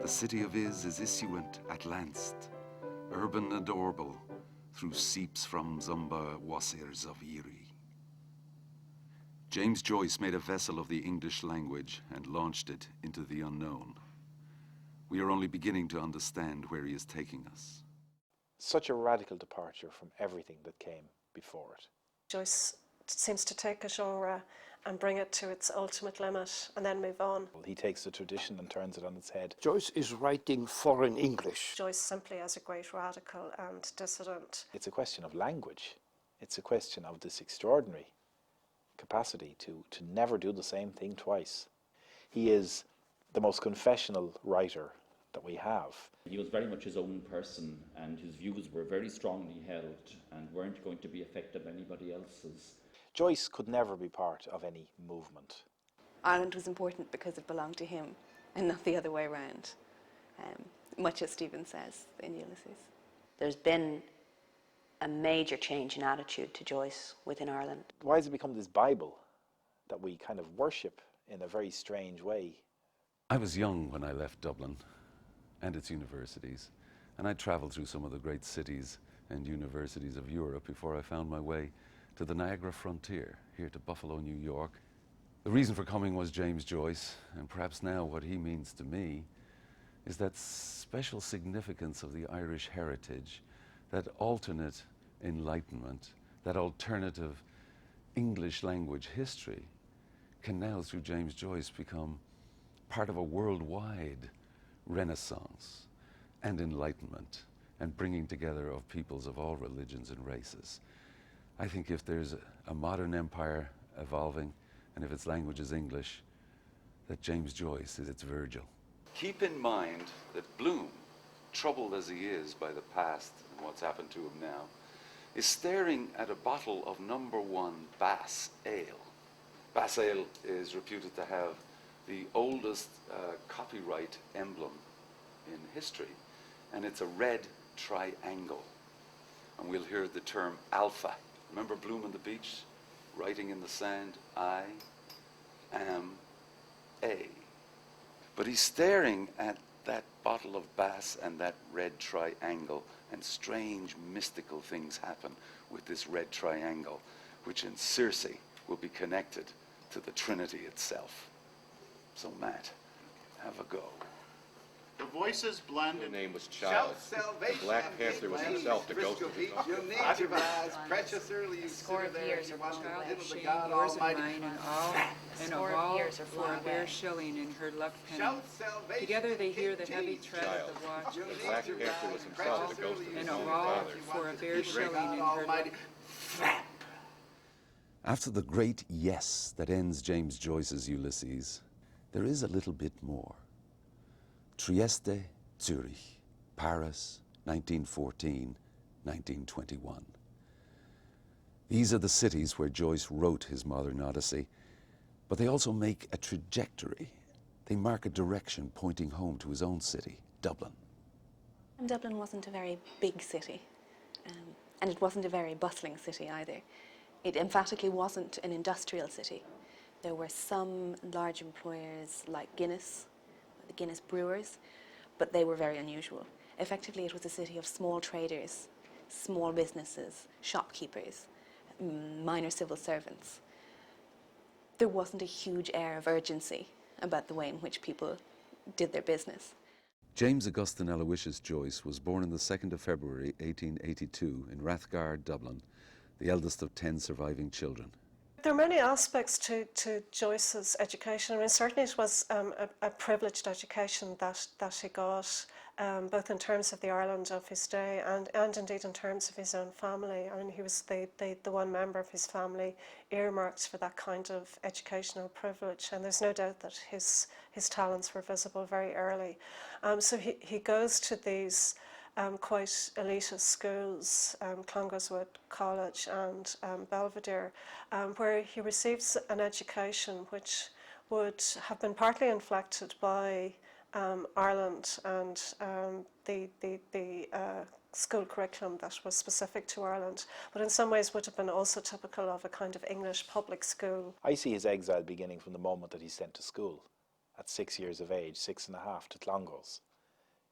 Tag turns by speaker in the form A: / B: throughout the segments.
A: The city of is issuant at Lanced, urban adorable, through seeps from Zumba wasirs of Erie. James Joyce made a vessel of the English language and launched it into the unknown. We are only beginning to understand where he is taking us.
B: Such a radical departure from everything that came before it.
C: Joyce seems to take a genre and bring it to its ultimate limit and then move on.
B: He takes the tradition and turns it on its head.
D: Joyce is writing foreign English.
C: Joyce simply as a great radical and dissident.
B: It's a question of language. It's a question of this extraordinary capacity to never do the same thing twice. He is the most confessional writer that we have.
E: He was very much his own person, and his views were very strongly held and weren't going to be affected by anybody else's.
B: Joyce could never be part of any movement.
F: Ireland was important because it belonged to him and not the other way around, much as Stephen says in Ulysses.
G: There's been a major change in attitude to Joyce within Ireland.
B: Why has it become this Bible that we kind of worship in a very strange way?
A: I was young when I left Dublin and its universities, and I traveled through some of the great cities and universities of Europe before I found my way to the Niagara frontier, here to Buffalo, New York. The reason for coming was James Joyce, and perhaps now what he means to me is that special significance of the Irish heritage, that alternate enlightenment, that alternative English language history can now, through James Joyce, become part of a worldwide renaissance and enlightenment and bringing together of peoples of all religions and races. I think if there's a modern empire evolving, and if its language is English, that James Joyce is its Virgil. Keep in mind that Bloom, troubled as he is by the past and what's happened to him now, is staring at a bottle of #1 Bass Ale. Bass Ale is reputed to have the oldest copyright emblem in history, and it's a red triangle. And we'll hear the term alpha. Remember Bloom on the beach, writing in the sand, I am A. But he's staring at that bottle of Bass and that red triangle, and strange mystical things happen with this red triangle, which in Circe will be connected to the Trinity itself. So Matt, have a go.
H: The voices blend.
I: His name was Child. The Black Panther was himself, the ghost of his
H: You need your eyes, precious early you sit there, you want to little the God
J: yours and
H: Almighty.
J: mine and all, and of all for a bare shilling in her luck penny.
H: Shout salvation,
J: Together they hear the
H: King
J: heavy
H: Jesus.
J: tread of the watch,
H: You
I: The
H: need
I: Black
H: your
I: Panther was
H: eyes,
I: himself, the
H: precious
I: ghost of
H: early
I: his
J: and
H: you
J: of
H: sit
J: all
H: there, you
J: for a
H: want to
J: bare
H: great
J: shilling
H: God
J: in her
H: Almighty.
J: luck.
A: After the great yes that ends James Joyce's Ulysses, there is a little bit more. Trieste, Zurich, Paris, 1914, 1921. These are the cities where Joyce wrote his modern Odyssey, but they also make a trajectory. They mark a direction pointing home to his own city, Dublin.
F: And Dublin wasn't a very big city, and it wasn't a very bustling city either. It emphatically wasn't an industrial city. There were some large employers like Guinness, the Guinness brewers, but they were very unusual. Effectively, it was a city of small traders, small businesses, shopkeepers, minor civil servants. There wasn't a huge air of urgency about the way in which people did their business.
A: James Augustine Aloysius Joyce was born on the 2nd of February 1882 in Rathgar, Dublin, the eldest of 10 surviving children.
C: There are many aspects to Joyce's education. I mean, certainly it was a privileged education that he got, both in terms of the Ireland of his day and indeed in terms of his own family. I mean, he was the one member of his family earmarked for that kind of educational privilege, and there's no doubt that his talents were visible very early. So he goes to these quite elitist schools, Clongoweswood College and Belvedere, where he receives an education which would have been partly inflected by Ireland and the school curriculum that was specific to Ireland, but in some ways would have been also typical of a kind of English public school.
B: I see his exile beginning from the moment that he's sent to school at 6 years of age, 6.5, to Clongowes.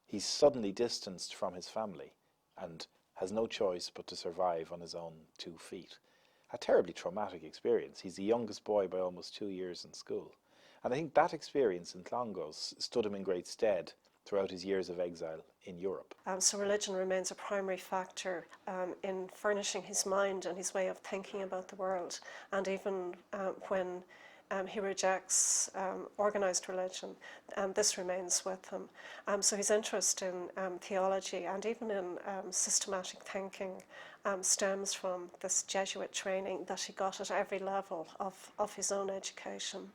B: He's suddenly distanced from his family and has no choice but to survive on his own 2 feet. A terribly traumatic experience. He's the youngest boy by almost 2 years in school. And I think that experience in Clongowes stood him in great stead throughout his years of exile in Europe.
C: So religion remains a primary factor in furnishing his mind and his way of thinking about the world. And even when he rejects organised religion, this remains with him. So his interest in theology and even in systematic thinking stems from this Jesuit training that he got at every level of his own education.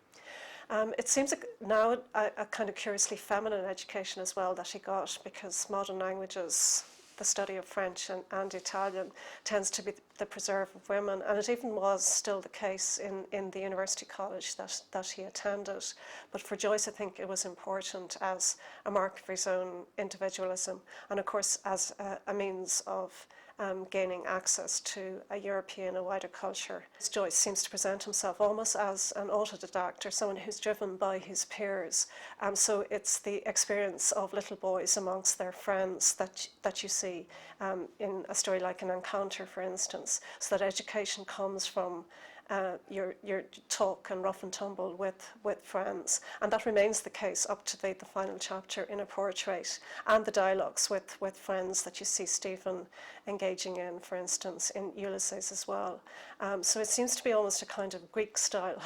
C: It seems like now a kind of curiously feminine education as well that he got, because modern languages, the study of French and Italian, tends to be the preserve of women, and it even was still the case in the university college that he attended. But for Joyce, I think it was important as a mark of his own individualism, and of course as a means of gaining access to a European, a wider culture. Joyce seems to present himself almost as an autodidact, or someone who's driven by his peers. So it's the experience of little boys amongst their friends that you see in a story like An Encounter, for instance. So that education comes from your talk and rough and tumble with friends, and that remains the case up to the final chapter in A Portrait, and the dialogues with friends that you see Stephen engaging in, for instance, in Ulysses as well. So it seems to be almost a kind of Greek-style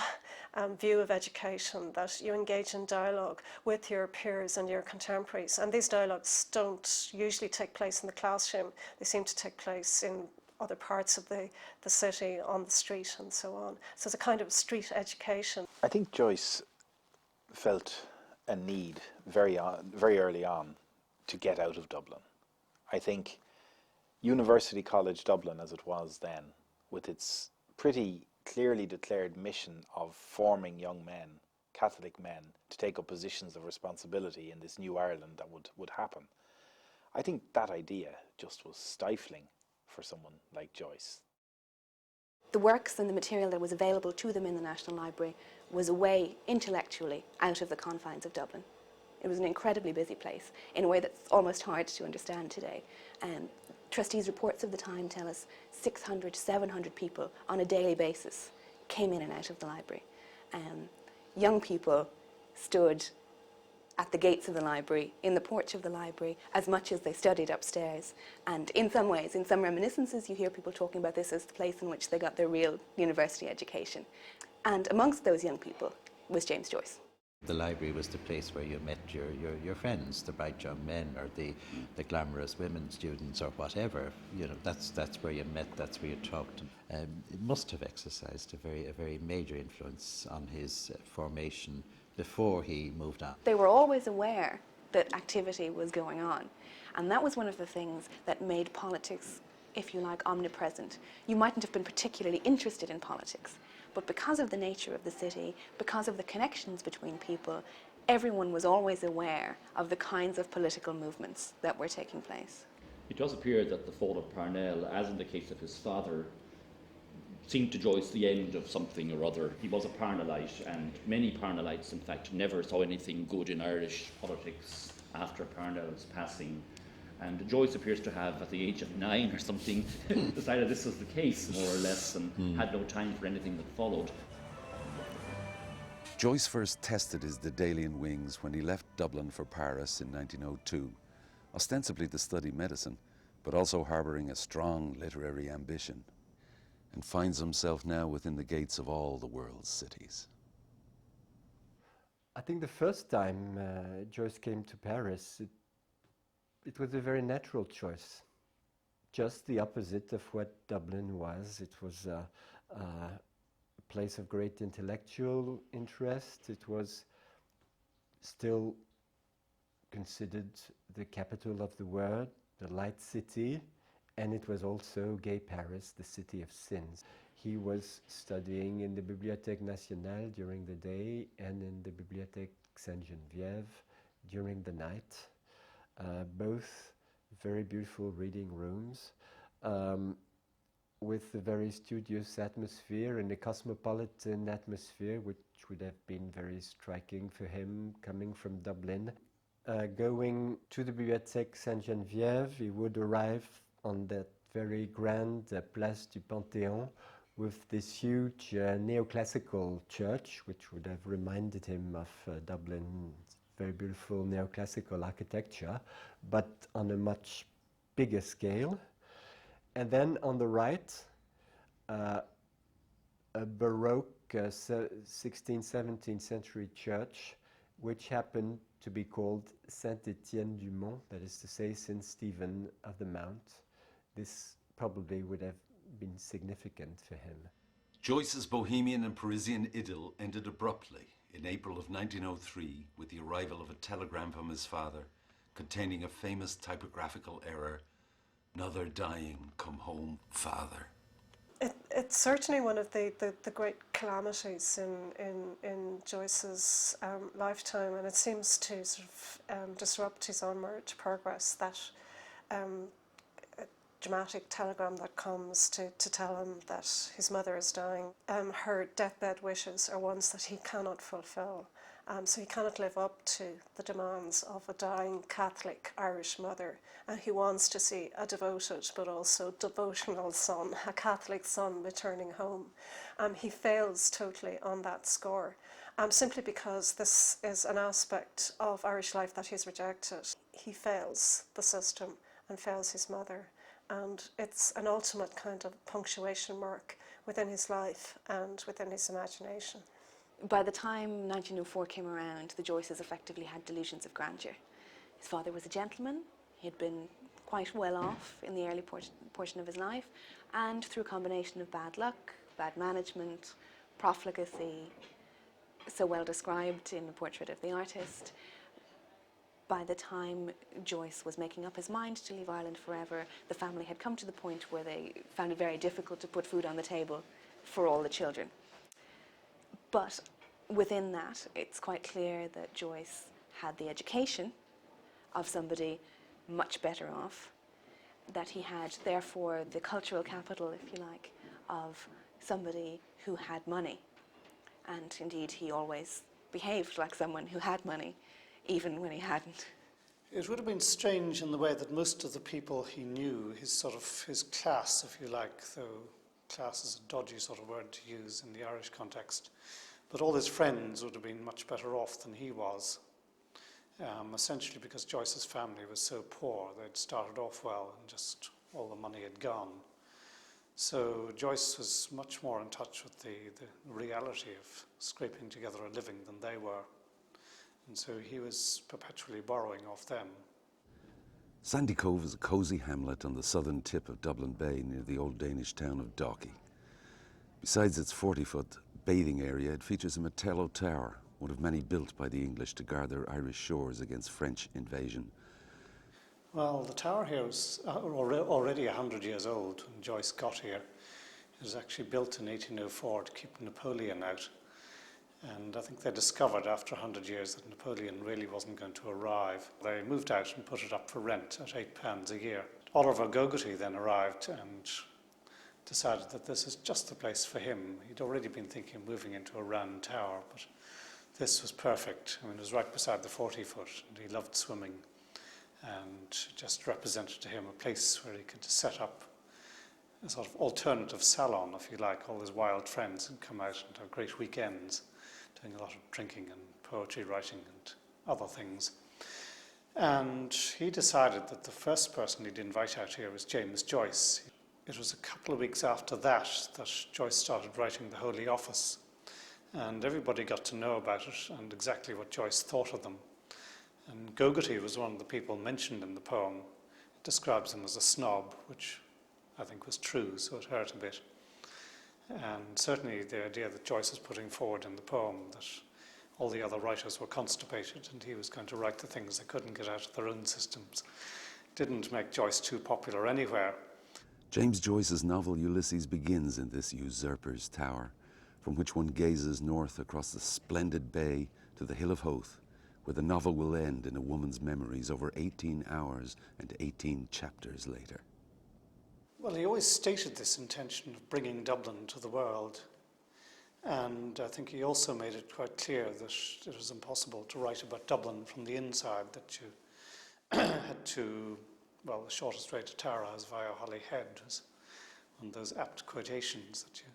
C: view of education, that you engage in dialogue with your peers and your contemporaries, and these dialogues don't usually take place in the classroom. They seem to take place in other parts of the city, on the street and so on. So it's a kind of street education.
B: I think Joyce felt a need very early on to get out of Dublin. I think University College Dublin, as it was then, with its pretty clearly declared mission of forming young men, Catholic men, to take up positions of responsibility in this new Ireland that would happen, I think that idea just was stifling for someone like Joyce.
F: The works and the material that was available to them in the National Library was a way intellectually out of the confines of Dublin. It was an incredibly busy place in a way that's almost hard to understand today. Trustees' reports of the time tell us 600, 700 people on a daily basis came in and out of the library. Young people stood at the gates of the library, in the porch of the library, as much as they studied upstairs. And in some ways, in some reminiscences, you hear people talking about this as the place in which they got their real university education. And amongst those young people was James Joyce.
K: The library was the place where you met your friends, the bright young men or the glamorous women students or whatever. You know, that's where you met, that's where you talked. It must have exercised a very major influence on his formation before he moved on.
F: They were always aware that activity was going on, and that was one of the things that made politics, if you like, omnipresent. You mightn't have been particularly interested in politics, but because of the nature of the city, because of the connections between people, everyone was always aware of the kinds of political movements that were taking place.
E: It does appear that the fall of Parnell, as in the case of his father, seemed to Joyce the end of something or other. He was a Parnellite, and many Parnellites, in fact, never saw anything good in Irish politics after Parnell's passing. And Joyce appears to have, at the age of 9 or something, decided this was the case, more or less, and had no time for anything that followed.
A: Joyce first tested his Daedalian wings when he left Dublin for Paris in 1902, ostensibly to study medicine, but also harbouring a strong literary ambition, and finds himself now within the gates of all the world's cities.
L: I think the first time Joyce came to Paris, it was a very natural choice. Just the opposite of what Dublin was. It was a place of great intellectual interest. It was still considered the capital of the world, the light city, and it was also Gay Paris, the city of sins. He was studying in the Bibliothèque Nationale during the day and in the Bibliothèque Sainte-Geneviève during the night. Both very beautiful reading rooms with a very studious atmosphere and a cosmopolitan atmosphere, which would have been very striking for him coming from Dublin. going to the Bibliothèque Sainte-Geneviève, he would arrive on that very grand Place du Panthéon with this huge neoclassical church, which would have reminded him of Dublin, very beautiful neoclassical architecture, but on a much bigger scale. And then on the right, a Baroque 16th, 17th century church, which happened to be called Saint-Étienne du Mont, that is to say, St. Stephen of the Mount. This probably would have been significant for him.
A: Joyce's bohemian and Parisian idyll ended abruptly in April of 1903 with the arrival of a telegram from his father containing a famous typographical error, "Another dying, come home, father."
C: It's certainly one of the great calamities in Joyce's lifetime, and it seems to sort of disrupt his onward progress, that dramatic telegram that comes to tell him that his mother is dying. Her deathbed wishes are ones that he cannot fulfill. So he cannot live up to the demands of a dying Catholic Irish mother. And he wants to see a devoted but also devotional son, a Catholic son returning home. He fails totally on that score, simply because this is an aspect of Irish life that he's rejected. He fails the system and fails his mother. And it's an ultimate kind of punctuation mark within his life and within his imagination.
F: By the time 1904 came around, the Joyces effectively had delusions of grandeur. His father was a gentleman. He had been quite well off in the early portion of his life, and through a combination of bad luck, bad management, profligacy, so well described in the portrait of the artist, by the time Joyce was making up his mind to leave Ireland forever, the family had come to the point where they found it very difficult to put food on the table for all the children. But within that, it's quite clear that Joyce had the education of somebody much better off, that he had, therefore, the cultural capital, if you like, of somebody who had money. And indeed, he always behaved like someone who had money, even when he hadn't.
M: It would have been strange in the way that most of the people he knew, his class, if you like, though class is a dodgy sort of word to use in the Irish context, but all his friends would have been much better off than he was, essentially because Joyce's family was so poor. They'd started off well and just all the money had gone. So Joyce was much more in touch with the reality of scraping together a living than they were. And so he was perpetually borrowing off them.
A: Sandy Cove is a cosy hamlet on the southern tip of Dublin Bay near the old Danish town of Dalkey. Besides its 40-foot bathing area, it features a Martello Tower, one of many built by the English to guard their Irish shores against French invasion.
M: Well, the tower here was already 100 years old when Joyce got here. It was actually built in 1804 to keep Napoleon out. And I think they discovered after 100 years that Napoleon really wasn't going to arrive. They moved out and put it up for rent at £8 a year. Oliver Gogarty then arrived and decided that this is just the place for him. He'd already been thinking of moving into a round tower, but this was perfect. I mean, it was right beside the 40-foot, and he loved swimming. And just represented to him a place where he could set up a sort of alternative salon, if you like. All his wild friends would come out and have great weekends, doing a lot of drinking and poetry writing and other things. And he decided that the first person he'd invite out here was James Joyce. It was a couple of weeks after that Joyce started writing the Holy Office, and everybody got to know about it and exactly what Joyce thought of them. And Gogarty was one of the people mentioned in the poem. It describes him as a snob, which I think was true, so it hurt a bit. And certainly the idea that Joyce was putting forward in the poem, that all the other writers were constipated and he was going to write the things they couldn't get out of their own systems, didn't make Joyce too popular anywhere.
A: James Joyce's novel Ulysses begins in this usurper's tower, from which one gazes north across the splendid bay to the Hill of Howth, where the novel will end in a woman's memories over 18 hours and 18 chapters later.
M: Well, he always stated this intention of bringing Dublin to the world. And I think he also made it quite clear that it was impossible to write about Dublin from the inside, that you had to, well, the shortest way to Tara is via Holyhead, was one of those apt quotations that you,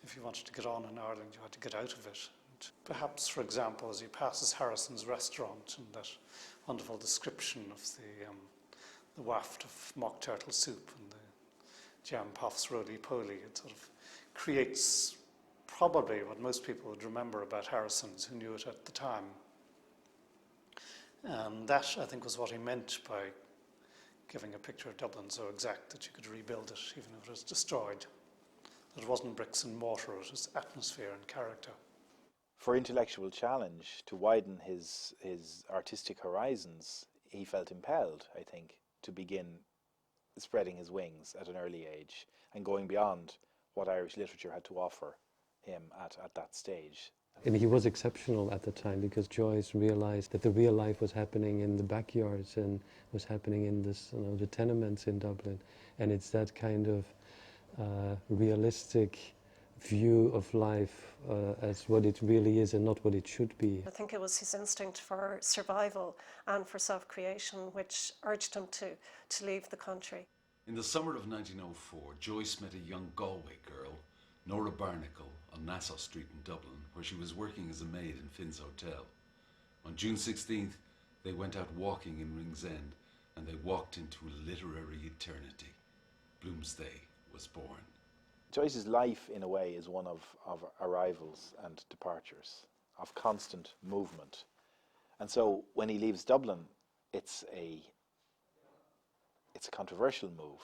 M: if you wanted to get on in Ireland, you had to get out of it. And perhaps, for example, as he passes Harrison's restaurant and that wonderful description of the waft of mock turtle soup and the jam puffs roly-poly, it sort of creates probably what most people would remember about Harrison's who knew it at the time. And that, I think, was what he meant by giving a picture of Dublin so exact that you could rebuild it even if it was destroyed. That it wasn't bricks and mortar, it was atmosphere and character.
B: For intellectual challenge, to widen his artistic horizons, he felt impelled, I think, to begin spreading his wings at an early age and going beyond what Irish literature had to offer him at that stage.
N: And he was exceptional at the time because Joyce realized that the real life was happening in the backyards and was happening in this, the tenements in Dublin. And it's that kind of realistic view of life as what it really is and not what it should be.
C: I think it was his instinct for survival and for self-creation which urged him to leave the country.
A: In the summer of 1904, Joyce met a young Galway girl, Nora Barnacle, on Nassau Street in Dublin, where she was working as a maid in Finn's Hotel. On June 16th, they went out walking in Ringsend, and they walked into literary eternity. Bloomsday was born.
B: Joyce's life, in a way, is one of arrivals and departures, of constant movement. And so when he leaves Dublin, it's a controversial move.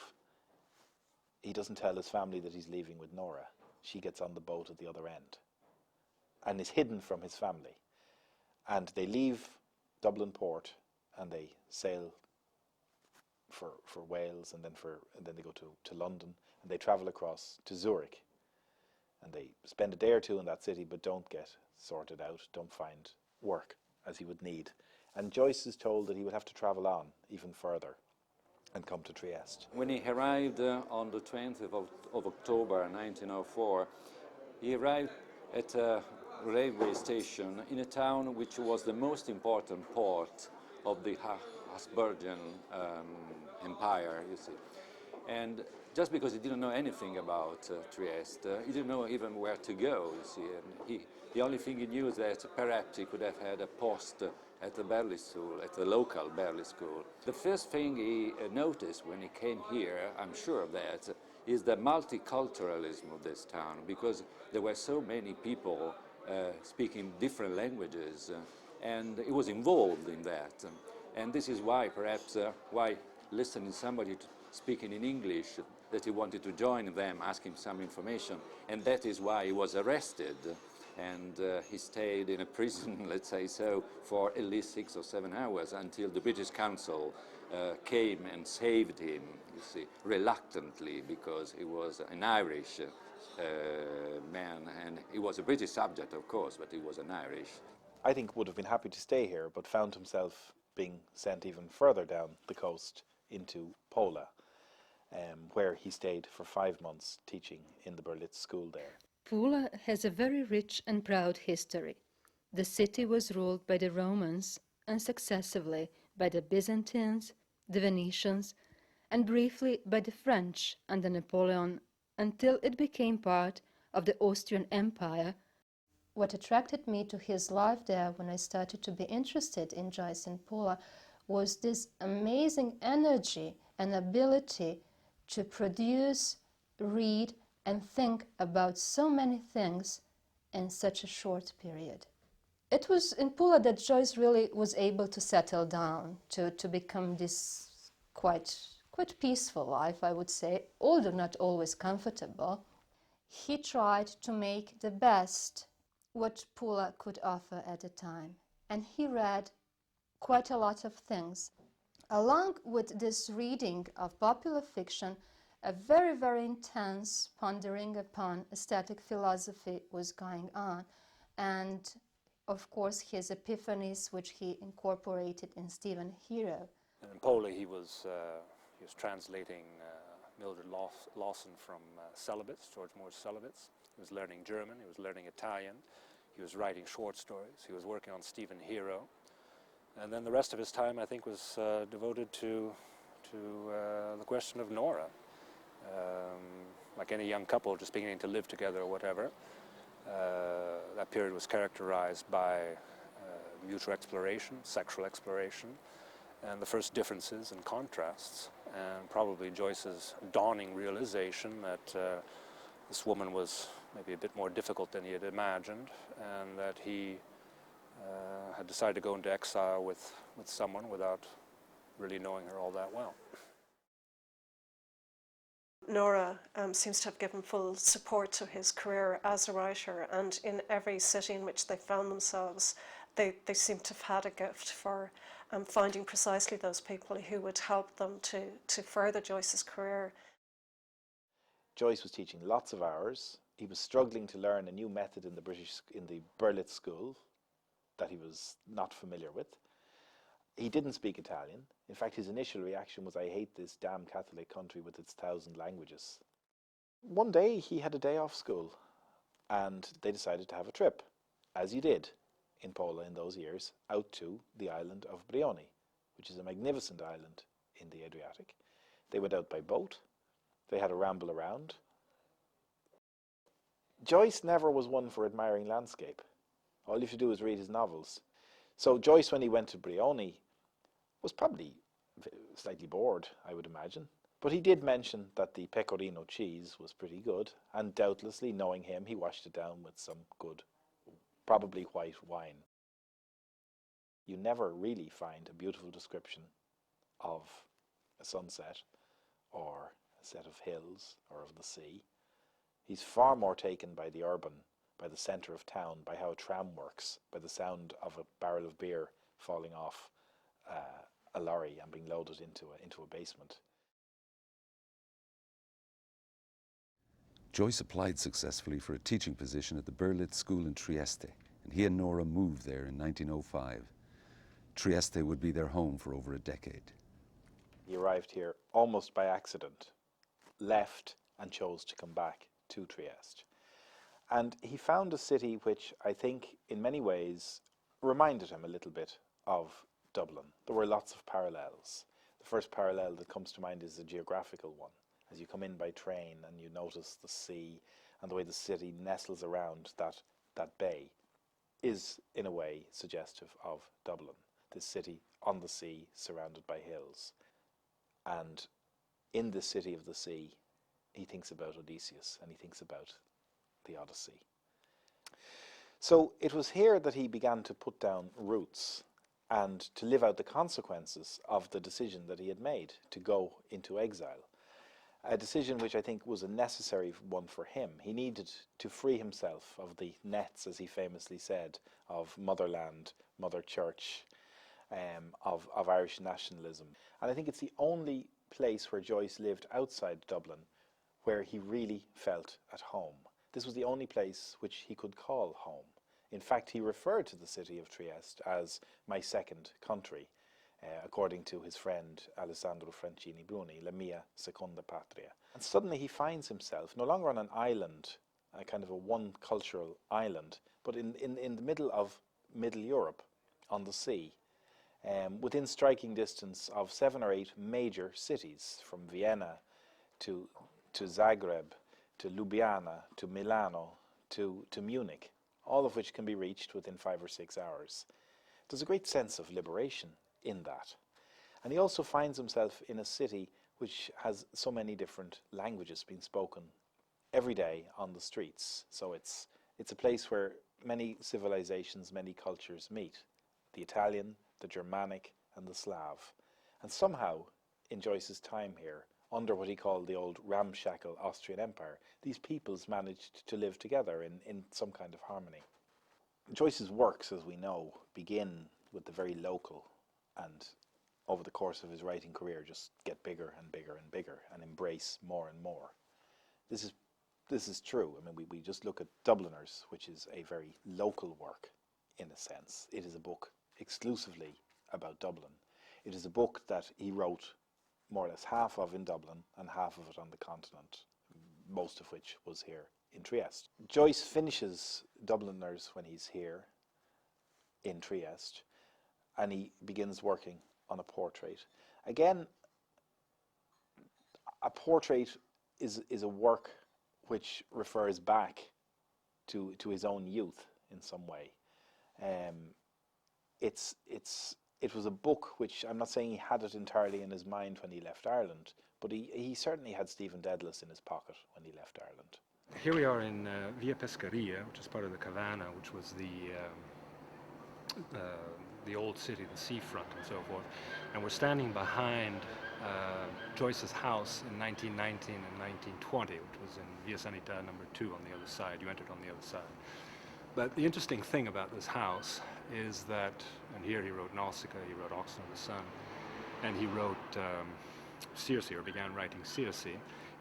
B: He doesn't tell his family that he's leaving with Nora. She gets on the boat at the other end and is hidden from his family. And they leave Dublin port and they sail for Wales, and then they go to London, and they travel across to Zurich. And they spend a day or two in that city but don't get sorted out, don't find work as he would need. And Joyce is told that he would have to travel on even further and come to Trieste.
O: When he arrived on the 20th of October 1904, he arrived at a railway station in a town which was the most important port of the Habsburgian Empire, you see. And just because he didn't know anything about Trieste, he didn't know even where to go, you see. And the only thing he knew is that perhaps he could have had a post at the Berlitz School, at the local Berlitz School. The first thing he noticed when he came here, I'm sure of that, is the multiculturalism of this town, because there were so many people speaking different languages, and he was involved in that. And this is why, perhaps, why listening to somebody speaking in English, that he wanted to join them, ask him some information, and that is why he was arrested. And he stayed in a prison, let's say so, for at least 6 or 7 hours until the British Council came and saved him, you see, reluctantly, because he was an Irish man, and he was a British subject, of course, but he was an Irish.
B: I think would have been happy to stay here, but found himself being sent even further down the coast into Pola, where he stayed for 5 months teaching in the Berlitz School there.
P: Pula has a very rich and proud history. The city was ruled by the Romans and successively by the Byzantines, the Venetians, and briefly by the French under Napoleon until it became part of the Austrian Empire. What attracted me to his life there when I started to be interested in Joyce and Pula was this amazing energy and ability to produce, read, and think about so many things in such a short period. It was in Pula that Joyce really was able to settle down, to become this quite peaceful life, I would say, although not always comfortable. He tried to make the best what Pula could offer at the time, and he read quite a lot of things. Along with this reading of popular fiction, a very, very intense pondering upon aesthetic philosophy was going on, and of course his epiphanies, which he incorporated in Stephen Hero.
Q: In Pola he was translating Mildred Lawson from Celibates, George Moore's Celibates, He was learning German, he was learning Italian, he was writing short stories, he was working on Stephen Hero. And then the rest of his time, I think, was devoted to the question of Nora. Like any young couple just beginning to live together or whatever, that period was characterized by mutual exploration, sexual exploration, and the first differences and contrasts, and probably Joyce's dawning realization that this woman was maybe a bit more difficult than he had imagined, and that he had decided to go into exile with someone without really knowing her all that well.
C: Nora seems to have given full support to his career as a writer, and in every city in which they found themselves, they seem to have had a gift for finding precisely those people who would help them to further Joyce's career.
B: Joyce was teaching lots of hours. He was struggling to learn a new method in the Berlitz school that he was not familiar with. He didn't speak Italian. In fact, his initial reaction was, "I hate this damn Catholic country with its 1,000 languages." One day he had a day off school and they decided to have a trip, as you did in Pola in those years, out to the island of Brioni, which is a magnificent island in the Adriatic. They went out by boat. They had a ramble around. Joyce never was one for admiring landscape. All you have to do is read his novels. So Joyce, when he went to Brioni, was probably slightly bored, I would imagine. But he did mention that the pecorino cheese was pretty good, and doubtlessly, knowing him, he washed it down with some good, probably white wine. You never really find a beautiful description of a sunset or a set of hills or of the sea. He's far more taken by the urban, by the centre of town, by how a tram works, by the sound of a barrel of beer falling off a lorry and being loaded into a basement.
A: Joyce applied successfully for a teaching position at the Berlitz School in Trieste, and he and Nora moved there in 1905. Trieste would be their home for over a decade.
B: He arrived here almost by accident, left and chose to come back to Trieste. And he found a city which I think in many ways reminded him a little bit of Dublin. There were lots of parallels. The first parallel that comes to mind is a geographical one. As you come in by train and you notice the sea and the way the city nestles around that bay is in a way suggestive of Dublin, this city on the sea surrounded by hills. And in the city of the sea, he thinks about Odysseus and he thinks about the Odyssey. So it was here that he began to put down roots and to live out the consequences of the decision that he had made to go into exile. A decision which I think was a necessary one for him. He needed to free himself of the nets, as he famously said, of motherland, mother church, of Irish nationalism. And I think it's the only place where Joyce lived outside Dublin where he really felt at home. This was the only place which he could call home. In fact, he referred to the city of Trieste as my second country, according to his friend Alessandro Francini Bruni, la mia seconda patria. And suddenly he finds himself no longer on an island, a kind of a one cultural island, but in the middle of Middle Europe, on the sea, within striking distance of 7 or 8 major cities, from Vienna to Zagreb, to Ljubljana, to Milano, to Munich, all of which can be reached within 5 or 6 hours. There's a great sense of liberation in that. And he also finds himself in a city which has so many different languages being spoken every day on the streets. So it's a place where many civilizations, many cultures meet. The Italian, the Germanic, and the Slav. And somehow, in Joyce's time here, under what he called the old ramshackle Austrian Empire, these peoples managed to live together in some kind of harmony. Joyce's works, as we know, begin with the very local, and over the course of his writing career just get bigger and bigger and bigger and embrace more and more. This is true. I mean, we just look at Dubliners, which is a very local work in a sense. It is a book exclusively about Dublin. It is a book that he wrote more or less half of in Dublin and half of it on the continent, most of which was here in Trieste. Joyce finishes Dubliners when he's here in Trieste, and he begins working on a portrait. Again, a portrait is a work which refers back to his own youth in some way. It was a book which, I'm not saying he had it entirely in his mind when he left Ireland, but he certainly had Stephen Dedalus in his pocket when he left Ireland.
Q: Here we are in Via Pescaria, which is part of the Cavana, which was the old city, the seafront and so forth. And we're standing behind Joyce's house in 1919 and 1920, which was in Via Sanità number 2 on the other side. You entered on the other side. But the interesting thing about this house is that, and here he wrote Nausicaa, he wrote Oxen of the Sun, and he wrote Circe, or began writing Circe,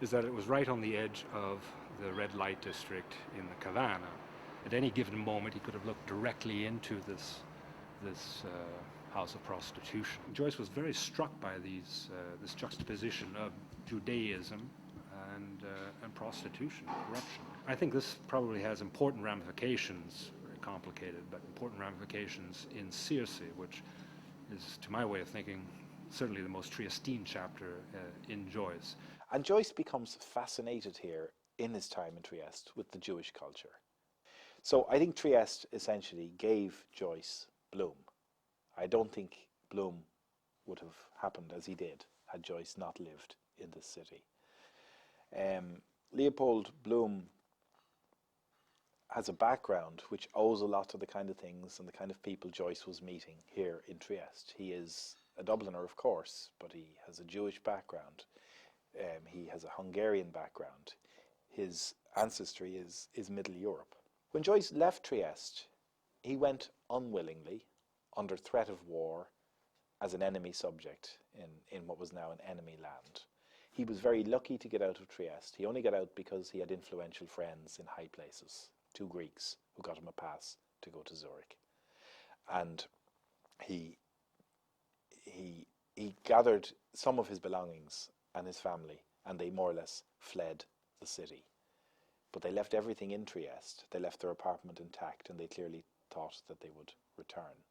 Q: is that it was right on the edge of the red light district in the Cavana. At any given moment, he could have looked directly into this house of prostitution. Joyce was very struck by this juxtaposition of Judaism and prostitution, corruption. I think this probably has important ramifications, very complicated, but important ramifications in Circe, which is, to my way of thinking, certainly the most Triestine chapter in Joyce.
B: And Joyce becomes fascinated here in his time in Trieste with the Jewish culture. So I think Trieste essentially gave Joyce Bloom. I don't think Bloom would have happened as he did had Joyce not lived in this city. Leopold Bloom has a background which owes a lot to the kind of things and the kind of people Joyce was meeting here in Trieste. He is a Dubliner, of course, but he has a Jewish background. He has a Hungarian background. His ancestry is Middle Europe. When Joyce left Trieste, he went unwillingly, under threat of war, as an enemy subject in what was now an enemy land. He was very lucky to get out of Trieste. He only got out because he had influential friends in high places, 2 Greeks who got him a pass to go to Zurich. And he gathered some of his belongings and his family, and they more or less fled the city. But they left everything in Trieste. They left their apartment intact, and they clearly thought that they would return.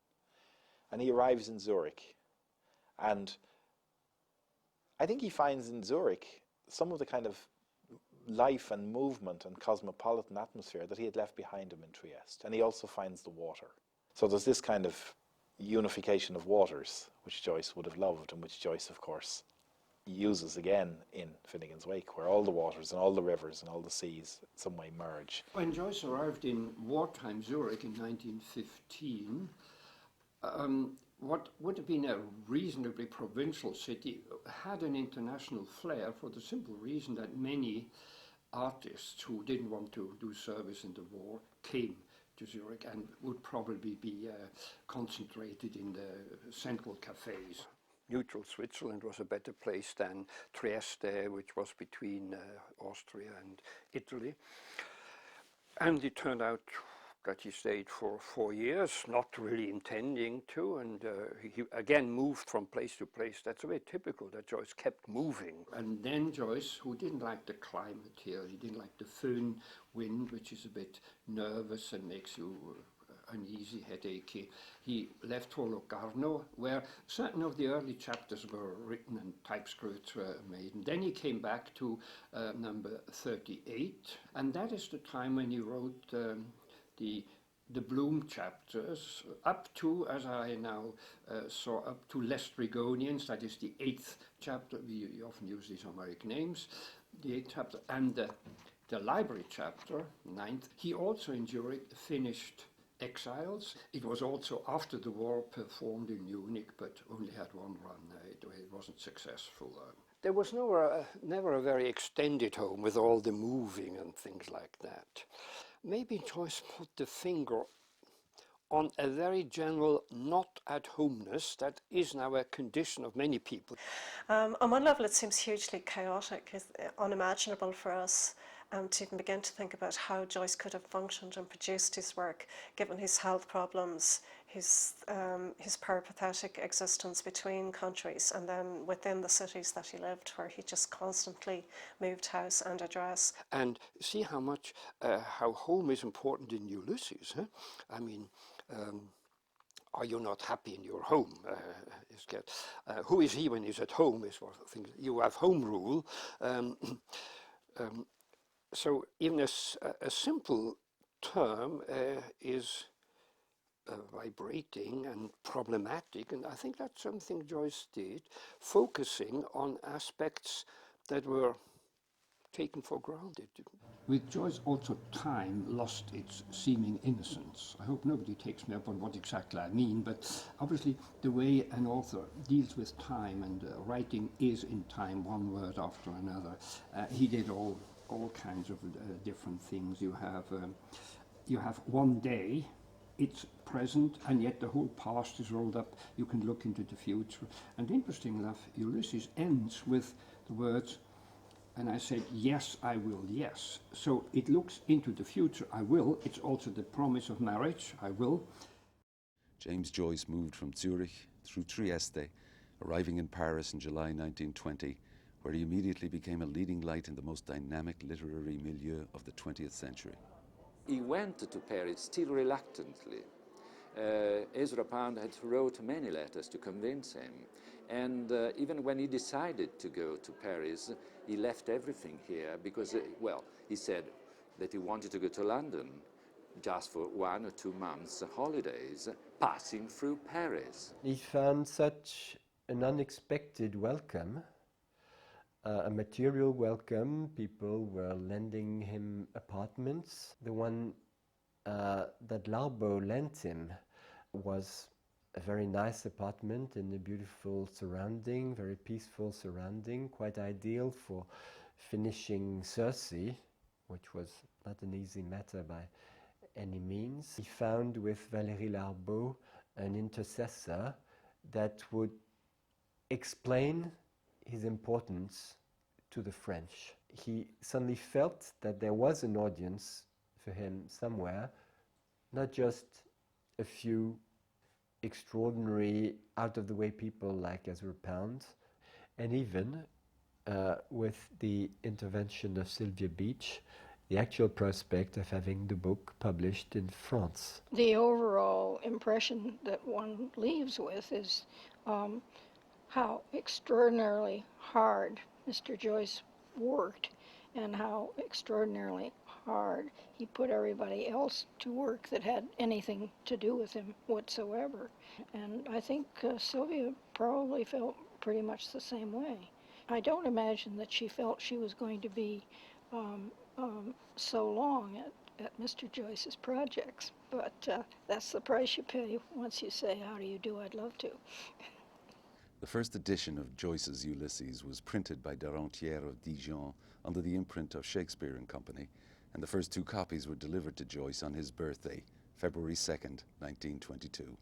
B: And he arrives in Zurich, and I think he finds in Zurich some of the kind of life and movement and cosmopolitan atmosphere that he had left behind him in Trieste. And he also finds the water. So there's this kind of unification of waters, which Joyce would have loved, and which Joyce, of course, uses again in Finnegan's Wake, where all the waters and all the rivers and all the seas in some way merge.
D: When Joyce arrived in wartime Zurich in 1915, what would have been a reasonably provincial city had an international flair, for the simple reason that many artists who didn't want to do service in the war came to Zurich and would probably be concentrated in the central cafes.
R: Neutral Switzerland was a better place than Trieste, which was between Austria and Italy. And it turned out that he stayed for 4 years, not really intending to, and he again moved from place to place. That's very typical that Joyce kept moving.
D: And then Joyce, who didn't like the climate here, he didn't like the föhn wind, which is a bit nervous and makes you uneasy, headachy. He left for Locarno, where certain of the early chapters were written and typescripts were made. And then he came back to number 38, and that is the time when he wrote the Bloom chapters, up to, as I now saw, up to Les Strigonians, that is the 8th chapter. We often use these Homeric names. The 8th chapter, and the library chapter, 9th. He also in Zurich finished Exiles. It was also after the war performed in Munich, but only had one run. It wasn't successful.
R: There was never a very extended home with all the moving and things like that. Maybe Joyce put the finger on a very general not-at-homeness that is now a condition of many people.
C: On one level, it seems hugely chaotic, unimaginable for us. to even begin to think about how Joyce could have functioned and produced his work, given his health problems, his peripatetic existence between countries, and then within the cities that he lived, where he just constantly moved house and address.
R: And see how much, how home is important in Ulysses. Huh? I mean, are you not happy in your home? Who is he when he's at home is what I think. You have home rule. So even a simple term is vibrating and problematic, and I think that's something Joyce did, focusing on aspects that were taken for granted.
D: With Joyce, also time lost its seeming innocence. I hope nobody takes me up on what exactly I mean, but obviously the way an author deals with time, and writing is in time, one word after another. He did all kinds of different things. You have one day, it's present, and yet the whole past is rolled up. You can look into the future. And interesting enough, Ulysses ends with the words, and I said, yes, I will, yes. So it looks into the future, I will. It's also the promise of marriage, I will.
A: James Joyce moved from Zurich through Trieste, arriving in Paris in July 1920, where he immediately became a leading light in the most dynamic literary milieu of the 20th century.
O: He went to Paris still reluctantly. Ezra Pound had wrote many letters to convince him. And even when he decided to go to Paris, he left everything here because, well, he said that he wanted to go to London just for 1 or 2 months holidays, passing through Paris.
L: He found such an unexpected welcome, a material welcome. People were lending him apartments. The one that Larbaud lent him was a very nice apartment in a beautiful surrounding, very peaceful surrounding, quite ideal for finishing Circe, which was not an easy matter by any means. He found with Valérie Larbaud an intercessor that would explain his importance to the French. He suddenly felt that there was an audience for him somewhere, not just a few extraordinary, out-of-the-way people like Ezra Pound, and even with the intervention of Sylvia Beach, the actual prospect of having the book published in France.
S: The overall impression that one leaves with is how extraordinarily hard Mr. Joyce worked, and how extraordinarily hard he put everybody else to work that had anything to do with him whatsoever. And I think Sylvia probably felt pretty much the same way. I don't imagine that she felt she was going to be so long at Mr. Joyce's projects, but that's the price you pay once you say, how do you do, I'd love to.
A: The first edition of Joyce's Ulysses was printed by Darentière of Dijon under the imprint of Shakespeare and Company, and the first 2 copies were delivered to Joyce on his birthday, February 2nd, 1922.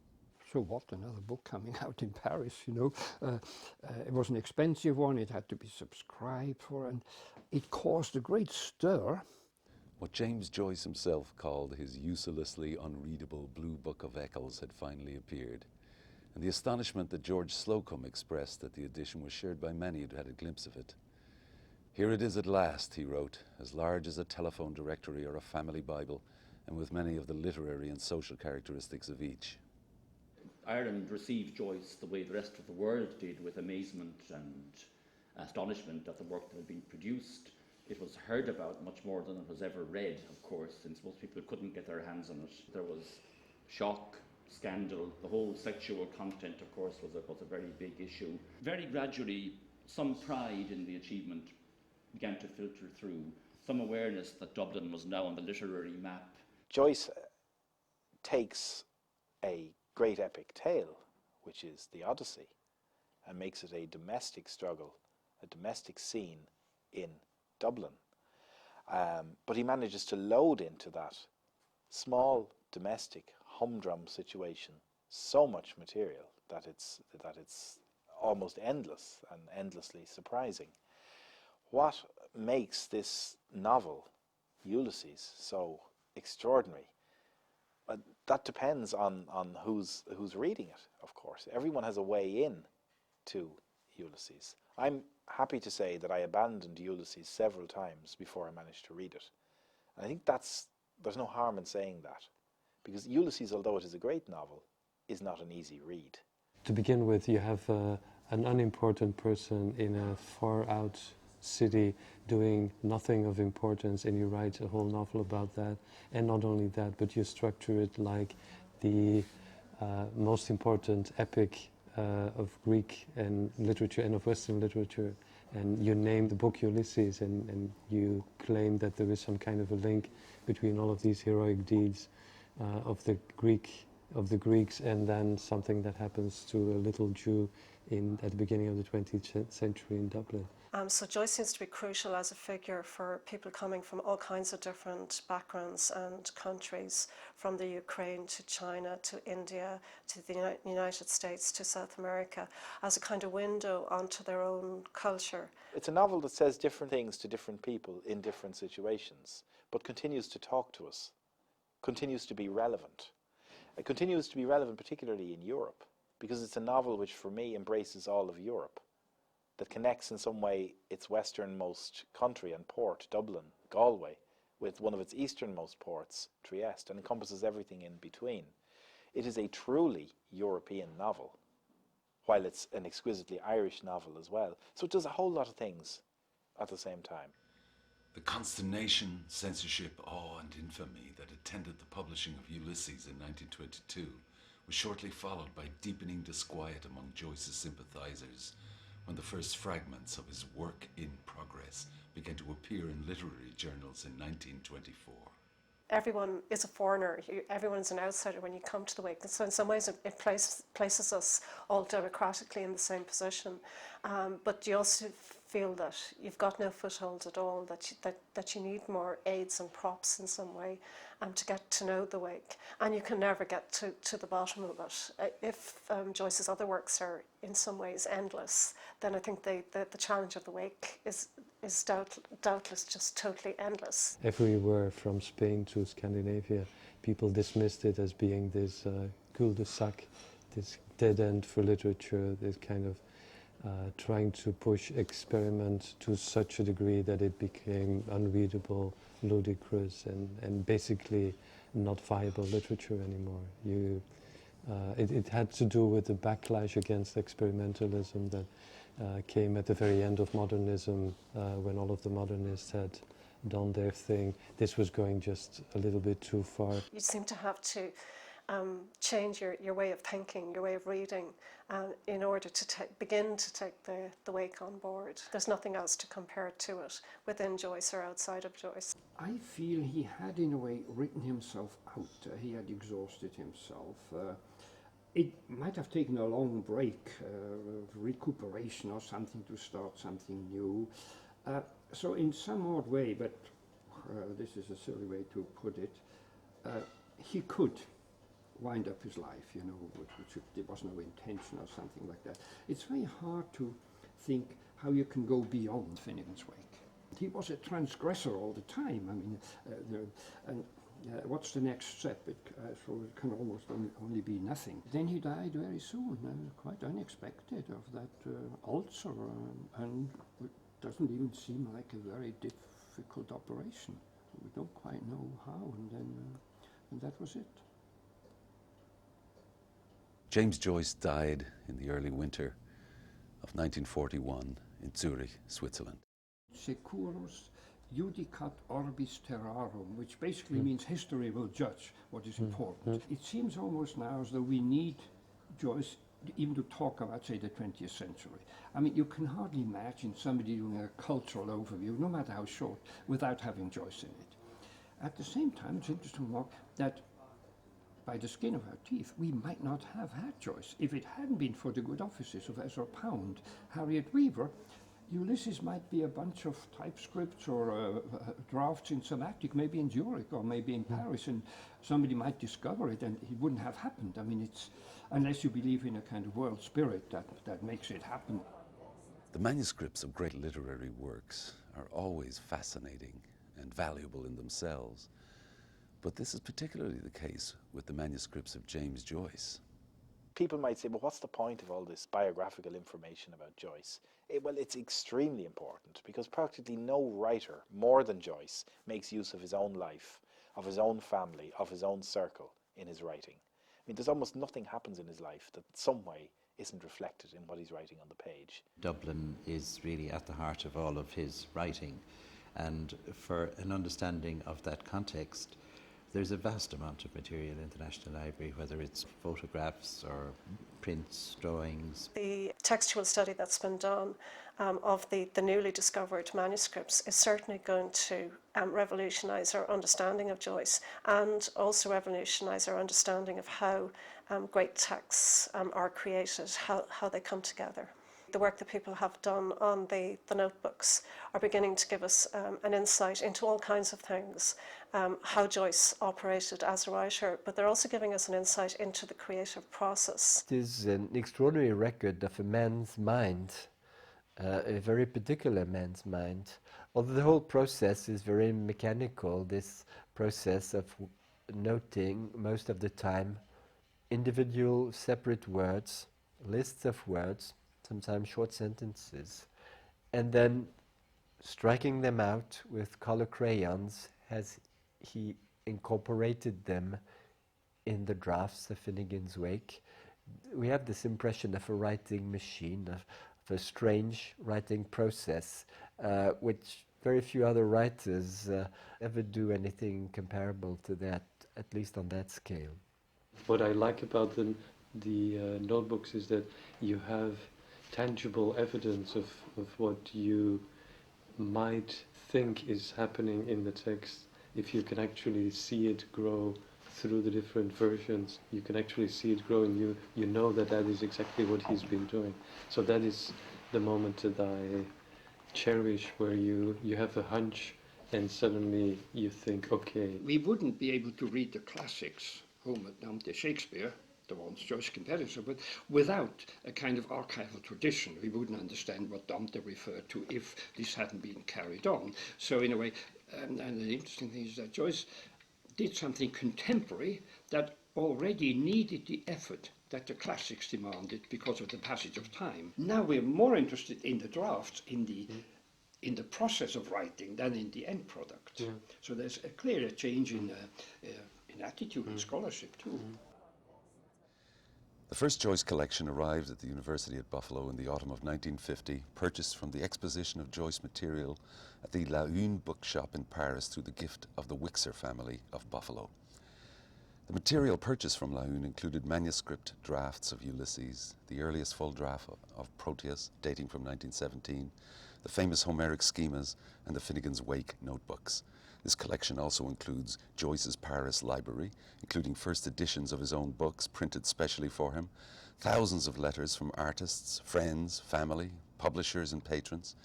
R: So what, another book coming out in Paris, you know. It was an expensive one, it had to be subscribed for, and it caused a great stir.
A: What James Joyce himself called his uselessly unreadable Blue Book of Eccles had finally appeared, and the astonishment that George Slocum expressed that the edition was shared by many who'd had a glimpse of it. Here it is at last, he wrote, as large as a telephone directory or a family Bible, and with many of the literary and social characteristics of each.
E: Ireland received Joyce the way the rest of the world did, with amazement and astonishment at the work that had been produced. It was heard about much more than it was ever read, of course, since most people couldn't get their hands on it. There was shock, scandal, the whole sexual content, of course, was a very big issue. Very gradually, some pride in the achievement began to filter through, some awareness that Dublin was now on the literary map.
B: Joyce takes a great epic tale, which is the Odyssey, and makes it a domestic struggle, a domestic scene in Dublin. But he manages to load into that small domestic humdrum situation so much material that it's almost endless and endlessly surprising. What makes this novel Ulysses so extraordinary? That depends on who's reading it, of course. Everyone has a way in to Ulysses. I'm happy to say that I abandoned Ulysses several times before I managed to read it. And I think there's no harm in saying that, because Ulysses, although it is a great novel, is not an easy read.
N: To begin with, you have an unimportant person in a far-out city doing nothing of importance, and you write a whole novel about that. And not only that, but you structure it like the most important epic of Greek and literature and of Western literature. And you name the book Ulysses, and you claim that there is some kind of a link between all of these heroic deeds of the Greeks, and then something that happens to a little Jew at the beginning of the 20th century in Dublin.
C: So Joyce seems to be crucial as a figure for people coming from all kinds of different backgrounds and countries, from the Ukraine to China to India to the United States to South America, as a kind of window onto their own culture.
B: It's a novel that says different things to different people in different situations, but continues to talk to us, continues to be relevant. It continues to be relevant particularly in Europe, because it's a novel which for me embraces all of Europe, that connects in some way its westernmost country and port, Dublin, Galway, with one of its easternmost ports, Trieste, and encompasses everything in between. It is a truly European novel, while it's an exquisitely Irish novel as well. So it does a whole lot of things at the same time.
A: The consternation, censorship, awe and infamy that attended the publishing of Ulysses in 1922 was shortly followed by deepening disquiet among Joyce's sympathizers when the first fragments of his work in progress began to appear in literary journals in 1924.
C: Everyone is a foreigner, everyone's an outsider when you come to the wake. So in some ways it places us all democratically in the same position, but you also feel that you've got no foothold at all, that you need more aids and props in some way to get to know the wake, and you can never get to the bottom of it. If Joyce's other works are in some ways endless, then I think the challenge of the wake is doubtless just totally endless.
N: Everywhere from Spain to Scandinavia, people dismissed it as being this cul-de-sac, this dead end for literature, this kind of trying to push experiment to such a degree that it became unreadable, ludicrous, and basically not viable literature anymore. It had to do with the backlash against experimentalism that came at the very end of modernism, when all of the modernists had done their thing. This was going just a little bit too far.
C: You seem to have to change your way of thinking, your way of reading, in order to begin to take the wake on board. There's nothing else to compare to it within Joyce or outside of Joyce.
D: I feel he had in a way written himself out. He had exhausted himself. It might have taken a long break, recuperation or something, to start something new. So in some odd way, but this is a silly way to put it, he could wind up his life, you know, there was no intention or something like that. It's very hard to think how you can go beyond Finnegan's Wake. He was a transgressor all the time. I mean, what's the next step? So it can almost only be nothing. Then he died very soon, quite unexpected, of that ulcer, and it doesn't even seem like a very difficult operation. We don't quite know how, and that was it.
A: James Joyce died in the early winter of 1941 in Zurich, Switzerland.
D: Securus judicat orbis terrarum, which basically means history will judge what is important. It seems almost now as though we need Joyce even to talk about, say, the 20th century. I mean, you can hardly imagine somebody doing a cultural overview, no matter how short, without having Joyce in it. At the same time, it's interesting to mark that by the skin of our teeth, we might not have had Joyce. If it hadn't been for the good offices of Ezra Pound, Harriet Weaver, Ulysses might be a bunch of typescripts or drafts in some attic, maybe in Zurich or maybe in Paris, and somebody might discover it and it wouldn't have happened. I mean, it's, unless you believe in a kind of world spirit that makes it happen.
A: The manuscripts of great literary works are always fascinating and valuable in themselves. But this is particularly the case with the manuscripts of James Joyce.
B: People might say, well, what's the point of all this biographical information about Joyce? Well, it's extremely important because practically no writer, more than Joyce, makes use of his own life, of his own family, of his own circle in his writing. I mean, there's almost nothing happens in his life that in some way isn't reflected in what he's writing on the page.
K: Dublin is really at the heart of all of his writing, and for an understanding of that context, there's a vast amount of material in the National Library, whether it's photographs or prints, drawings.
C: The textual study that's been done of the newly discovered manuscripts is certainly going to revolutionise our understanding of Joyce and also revolutionise our understanding of how great texts are created, how they come together. The work that people have done on the notebooks are beginning to give us an insight into all kinds of things, how Joyce operated as a writer, but they're also giving us an insight into the creative process.
L: It is an extraordinary record of a man's mind, a very particular man's mind. Although the whole process is very mechanical, this process of noting most of the time individual separate words, lists of words, sometimes short sentences, and then striking them out with color crayons as he incorporated them in the drafts of Finnegan's Wake. We have this impression of a writing machine, of a strange writing process, which very few other writers ever do anything comparable to that, at least on that scale.
N: What I like about the notebooks is that you have tangible evidence of what you might think is happening in the text. If you can actually see it grow through the different versions, you can actually see it grow, and you know that is exactly what he's been doing. So that is the moment that I cherish, where you have a hunch and suddenly you think, okay.
R: We wouldn't be able to read the classics, Homer, Dante, Shakespeare, the ones Joyce compared to, but without a kind of archival tradition. We wouldn't understand what Dante referred to if this hadn't been carried on. So in a way, and the interesting thing is that Joyce did something contemporary that already needed the effort that the classics demanded because of the passage of time. Now we're more interested in the drafts, in the process of writing than in the end product. Yeah. So there's a clear change in attitude and scholarship too.
A: The first Joyce collection arrived at the University at Buffalo in the autumn of 1950, purchased from the Exposition of Joyce material at the La Une bookshop in Paris through the gift of the Wixer family of Buffalo. The material purchased from La Une included manuscript drafts of Ulysses, the earliest full draft of Proteus, dating from 1917, the famous Homeric schemas, and the Finnegan's Wake notebooks. This collection also includes Joyce's Paris library, including first editions of his own books printed specially for him, thousands of letters from artists, friends, family, publishers and patrons,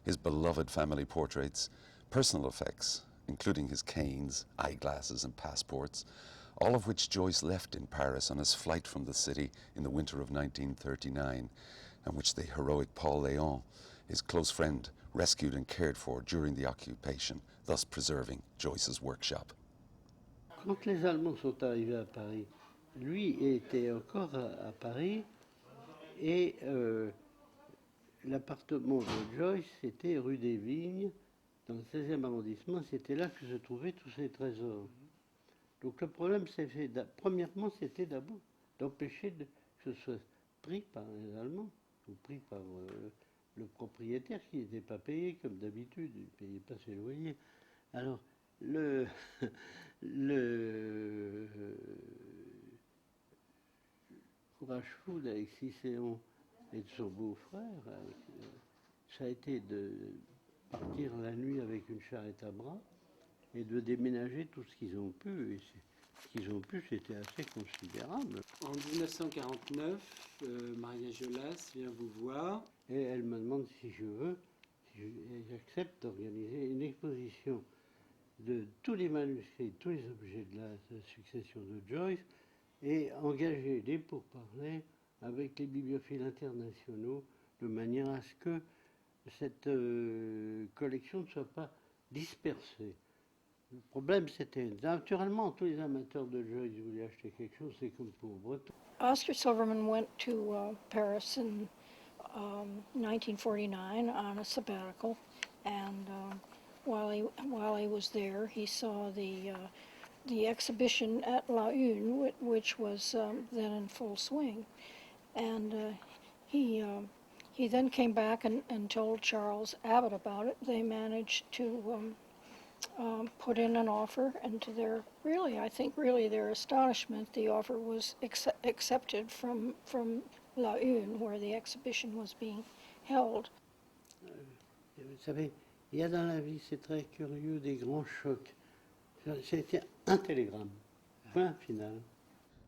A: his beloved family portraits, personal effects, including his canes, eyeglasses and passports, all of which Joyce left in Paris on his flight from the city in the winter of 1939, and which the heroic Paul Léon, his close friend, rescued and cared for during the occupation, thus preserving Joyce's workshop.
T: Quand les Allemands sont arrivés à Paris, lui était encore à Paris et l'appartement de Joyce était rue des Vignes, dans le 16e arrondissement. C'était là que se trouvaient tous ces trésors. Donc le problème, premièrement, c'était d'abord d'empêcher que ce soit pris par les Allemands ou pris par le propriétaire qui n'était pas payé comme d'habitude, il ne payait pas ses loyers. Alors, le courage fou d'Alexis Séon et de son beau-frère, ça a été de partir la nuit avec une charrette à bras et de déménager tout ce qu'ils ont pu. Et ce qu'ils ont pu, c'était assez considérable.
N: En 1949, Maria Jolas vient vous voir.
T: Et elle me demande si j'accepte d'organiser une exposition de tous les manuscrits, tous les objets de la succession de Joyce, et engager des pourparlers avec les bibliophiles internationaux, de manière à ce que cette collection ne soit pas dispersés. Le problème, c'était, naturellement, tous les amateurs de Joyce voulaient acheter quelque chose, c'est comme pour Breton.
S: Oscar Silverman went to Paris in 1949 on a sabbatical, and while he was there, he saw the exhibition at La Une, which was then in full swing, and he then came back and told Charles Abbott about it. They managed to put in an offer, and to their their astonishment, the offer was accepted from La Une, where the exhibition was being held.
T: Vous savez, il y a dans la vie, c'est très curieux, des grands chocs. C'était un télégramme, point final.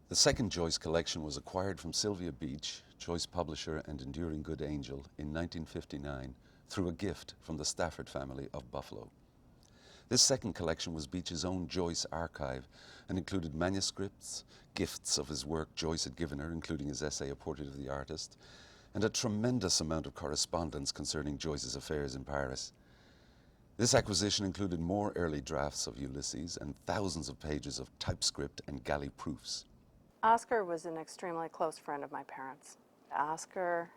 A: The second Joyce collection was acquired from Sylvia Beach, Joyce publisher and enduring good angel, in 1959 through a gift from the Stafford family of Buffalo. This second collection was Beach's own Joyce archive and included manuscripts, gifts of his work Joyce had given her, including his essay A Portrait of the Artist, and a tremendous amount of correspondence concerning Joyce's affairs in Paris. This acquisition included more early drafts of Ulysses and thousands of pages of typescript and galley proofs.
U: Oscar was an extremely close friend of my parents. Oscar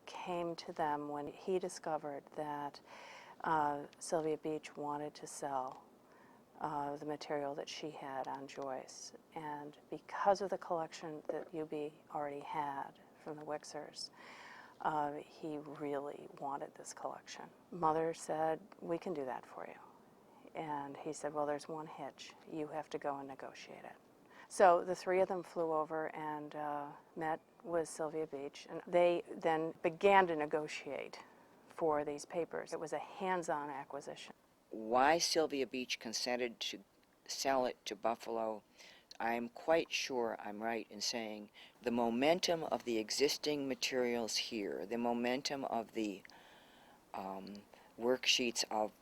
U: came to them when he discovered that Sylvia Beach wanted to sell the material that she had on Joyce. And because of the collection that UB already had from the Wixers, he really wanted this collection. Mother said, "We can do that for you." And he said, "Well, there's one hitch. You have to go and negotiate it." So the three of them flew over and met with Sylvia Beach, and they then began to negotiate for these papers. It was a hands-on acquisition.
V: Why Sylvia Beach consented to sell it to Buffalo, I'm quite sure I'm right in saying the momentum of the existing materials here, the momentum of the worksheets of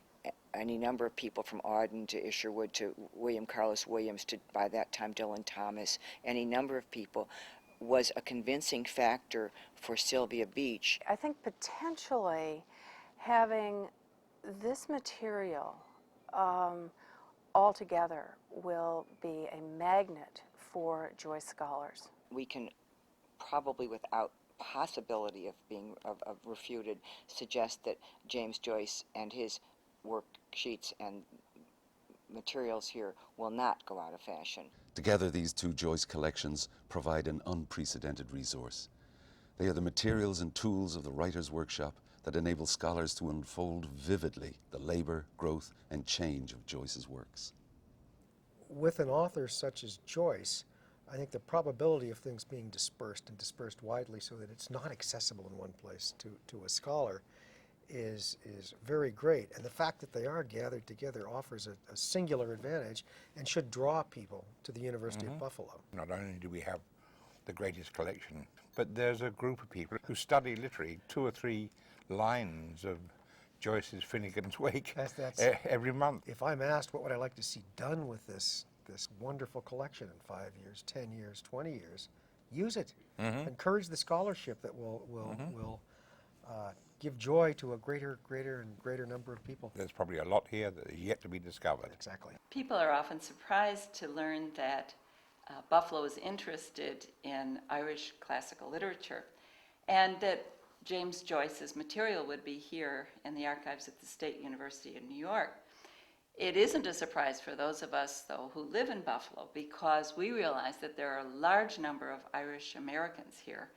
V: any number of people from Auden to Isherwood to William Carlos Williams to, by that time, Dylan Thomas, any number of people, was a convincing factor for Sylvia Beach.
U: I think potentially having this material all together will be a magnet for Joyce scholars.
V: We can probably, without possibility of being refuted, suggest that James Joyce and his worksheets and materials here will not go out of fashion.
A: Together, these two Joyce collections provide an unprecedented resource. They are the materials and tools of the writer's workshop that enable scholars to unfold vividly the labor, growth, and change of Joyce's works.
W: With an author such as Joyce, I think the probability of things being dispersed and dispersed widely so that it's not accessible in one place to a scholar is very great. And the fact that they are gathered together offers a singular advantage and should draw people to the University of Buffalo.
I: Not only do we have the greatest collection, but there's a group of people who study literally 2 or 3 lines of Joyce's Finnegan's Wake every month.
W: If I'm asked what would I like to see done with this wonderful collection in 5 years, 10 years, 20 years, use it. Encourage the scholarship that will give joy to a greater and greater number of people.
I: There's probably a lot here that is yet to be discovered.
W: Exactly.
X: People are often surprised to learn that Buffalo is interested in Irish classical literature, and that James Joyce's material would be here in the archives at the State University of New York. It isn't a surprise for those of us, though, who live in Buffalo, because we realize that there are a large number of Irish Americans here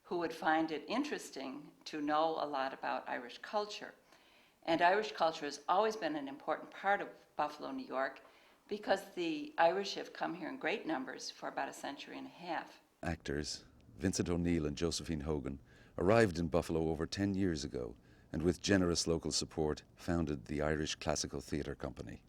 X: who would find it interesting to know a lot about Irish culture. And Irish culture has always been an important part of Buffalo, New York, because the Irish have come here in great numbers for about a century and a half.
A: Actors Vincent O'Neill and Josephine Hogan arrived in Buffalo over 10 years ago, and with generous local support founded the Irish Classical Theatre Company.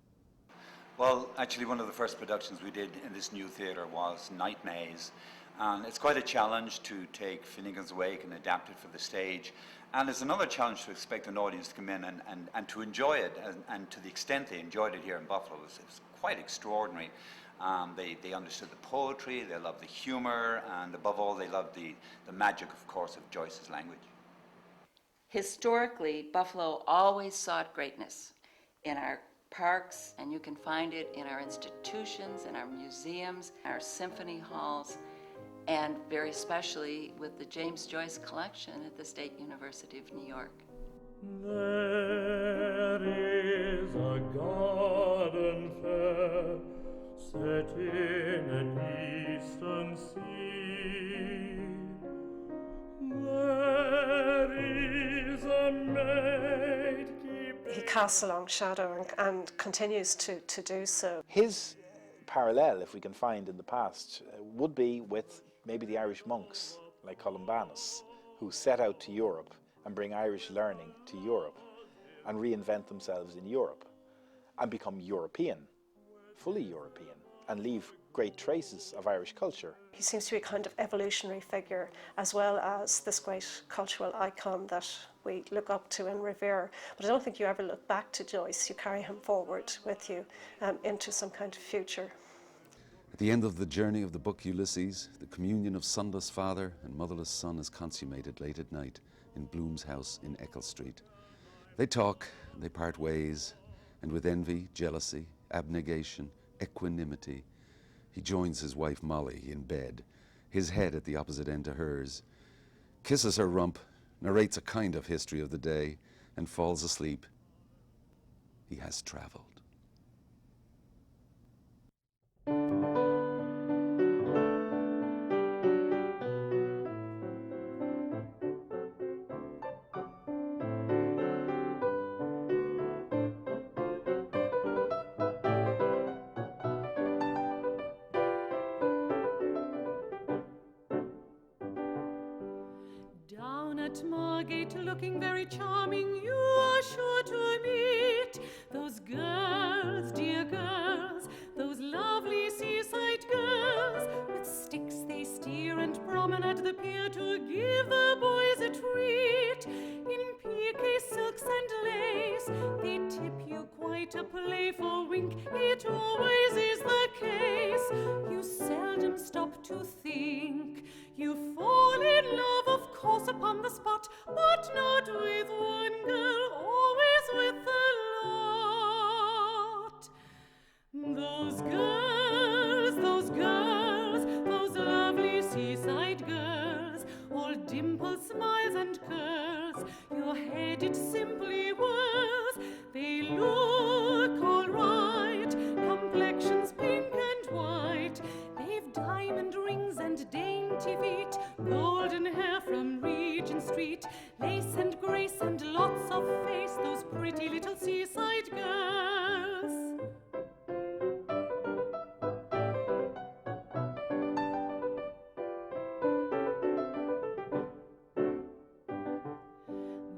Y: Well, actually one of the first productions we did in this new theatre was Night Maze, and it's quite a challenge to take Finnegan's Wake and adapt it for the stage, and it's another challenge to expect an audience to come in and to enjoy it, and to the extent they enjoyed it here in Buffalo, it was quite extraordinary. They understood the poetry, they loved the humour, and above all they loved the magic, of course, of Joyce's language.
X: Historically, Buffalo always sought greatness. In our parks, and you can find it in our institutions, in our museums, our symphony halls, and very especially with the James Joyce collection at the State University of New York.
F: There is a garden fair set in an eastern sea. There is a maid keeping...
C: He casts a long shadow and continues to do so.
B: His parallel, if we can find in the past, would be with maybe the Irish monks like Columbanus, who set out to Europe and bring Irish learning to Europe and reinvent themselves in Europe and become European, fully European, and leave great traces of Irish culture.
C: He seems to be a kind of evolutionary figure, as well as this great cultural icon that we look up to and revere. But I don't think you ever look back to Joyce. You carry him forward with you into some kind of future.
A: At the end of the journey of the book Ulysses, the communion of sonless father and motherless son is consummated late at night in Bloom's house in Eccles Street. They talk, they part ways, and with envy, jealousy, abnegation, equanimity, he joins his wife Molly in bed, his head at the opposite end to hers, kisses her rump, narrates a kind of history of the day, and falls asleep. He has traveled.
G: Down at Margate, looking very charming, you are sure to meet those girls, dear girls, those lovely seaside girls. With sticks they steer and promenade the pier to give the boys a treat. In piqué silks and lace, they tip you quite a playful wink. It always is the case. You seldom stop to think. You fall in love, of course, upon the spot, but not with one girl, always with the lot. Those girls, those lovely seaside girls, all dimples, smiles, and curls. Your head it simply whirls. They look all right, complexions pink and white. They've diamond rings and dainty feet, golden hair from Regent Street, lace and grace and lots of face, those pretty little seaside girls.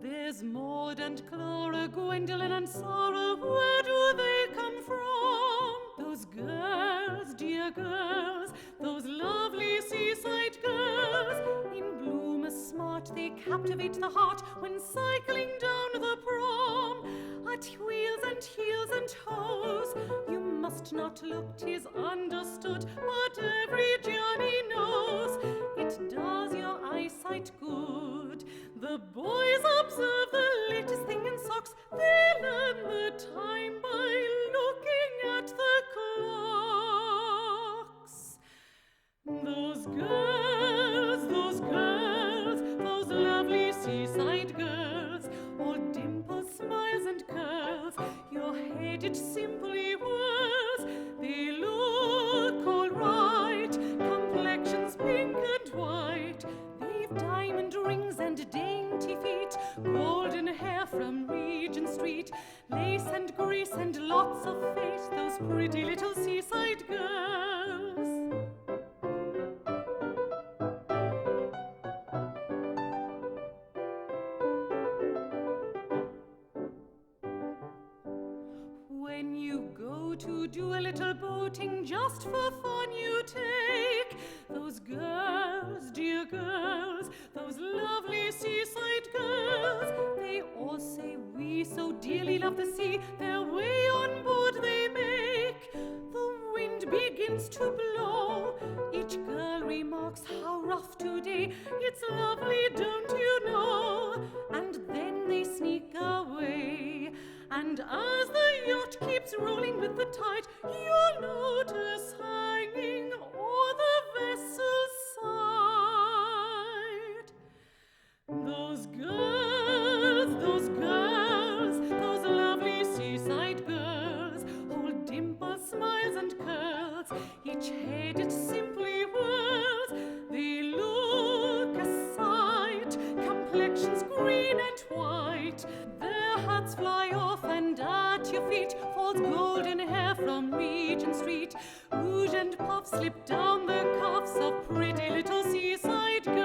G: There's Maud and Clara, Gwendolen and Sarah, where do they come from? Those girls, dear girls, those lovely seaside girls. In bloom as smart, they captivate the heart when cycling down the prom. At wheels and heels and hose, you must not look, 'tis understood, but every Johnny knows it does your eyesight good. The boys observe the latest thing in socks. They learn the time by looking at the clocks. Those girls, those lovely seaside girls, all dimples, smiles, and curls. Your head it simply whirls. They look all right, complexions pink and white. They've diamond rings and dainty feet, golden hair from Regent Street, lace and grace and lots of face, those pretty little seaside girls. When you go to do a little boating, just for fun you take those girls, dear girls, those lovely seaside girls. They all say we so dearly love the sea, their way on board they make. The wind begins to blow, each girl remarks how rough today. It's lovely, don't you know? And then they sneak away. And as the yacht keeps clouds fly off, and at your feet falls golden hair from Regent Street. Rouge and puff slip down the cuffs of pretty little seaside girls.